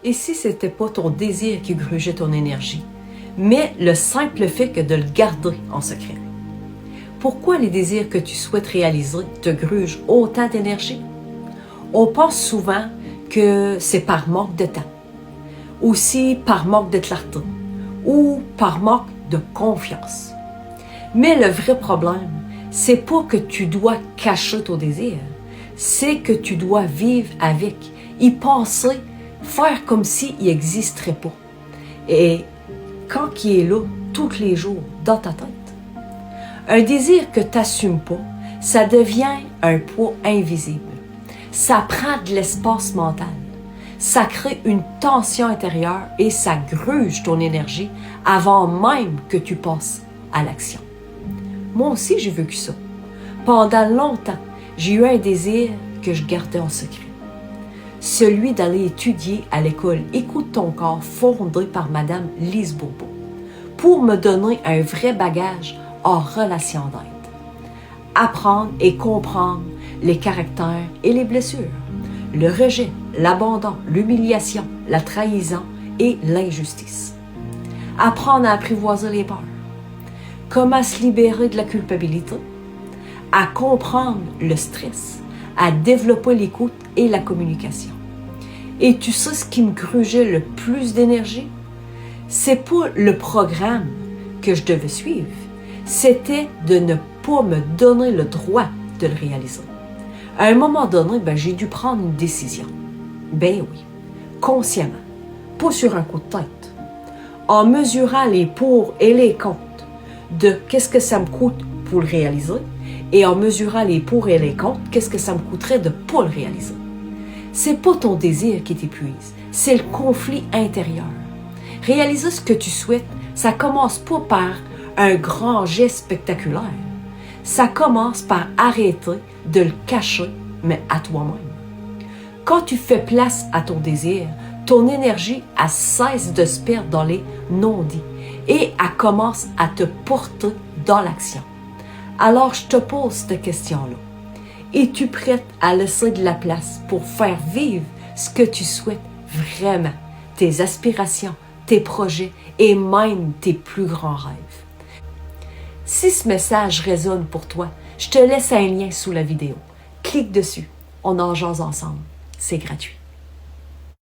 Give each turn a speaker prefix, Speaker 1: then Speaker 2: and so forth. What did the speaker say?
Speaker 1: Et si ce n'était pas ton désir qui grugeait ton énergie, mais le simple fait que de le garder en secret? Pourquoi les désirs que tu souhaites réaliser te grugent autant d'énergie? On pense souvent que c'est par manque de temps, aussi par manque de clarté ou par manque de confiance. Mais le vrai problème, c'est pas que tu dois cacher ton désir, c'est que tu dois vivre avec, y penser, faire comme s'il n'existerait pas. Et quand il est là, tous les jours, dans ta tête. Un désir que tu n'assumes pas, ça devient un poids invisible. Ça prend de l'espace mental. Ça crée une tension intérieure et ça gruge ton énergie avant même que tu passes à l'action. Moi aussi, j'ai vécu ça. Pendant longtemps, j'ai eu un désir que je gardais en secret. Celui d'aller étudier à l'école Écoute ton corps fondée par Madame Lise Bourbeau pour me donner un vrai bagage en relation d'aide. Apprendre et comprendre les caractères et les blessures, le rejet, l'abandon, l'humiliation, la trahison et l'injustice. Apprendre à apprivoiser les peurs. Comment se libérer de la culpabilité, à comprendre le stress, à développer l'écoute et la communication. Et tu sais ce qui me grugeait le plus d'énergie? C'est pas le programme que je devais suivre, c'était de ne pas me donner le droit de le réaliser. À un moment donné, j'ai dû prendre une décision. Ben oui, consciemment, pas sur un coup de tête. En mesurant les pour et les contre de qu'est-ce que ça me coûte pour le réaliser et en mesurant les pour et les contre, qu'est-ce que ça me coûterait de ne pas le réaliser. C'est pas ton désir qui t'épuise, c'est le conflit intérieur. Réaliser ce que tu souhaites, ça commence pas par un grand geste spectaculaire. Ça commence par arrêter de le cacher, mais à toi-même. Quand tu fais place à ton désir, ton énergie elle cesse de se perdre dans les non-dits et elle commence à te porter dans l'action. Alors je te pose cette question-là. Es-tu prête à laisser de la place pour faire vivre ce que tu souhaites vraiment, tes aspirations, tes projets et même tes plus grands rêves? Si ce message résonne pour toi, je te laisse un lien sous la vidéo. Clique dessus, on en jase ensemble, c'est gratuit.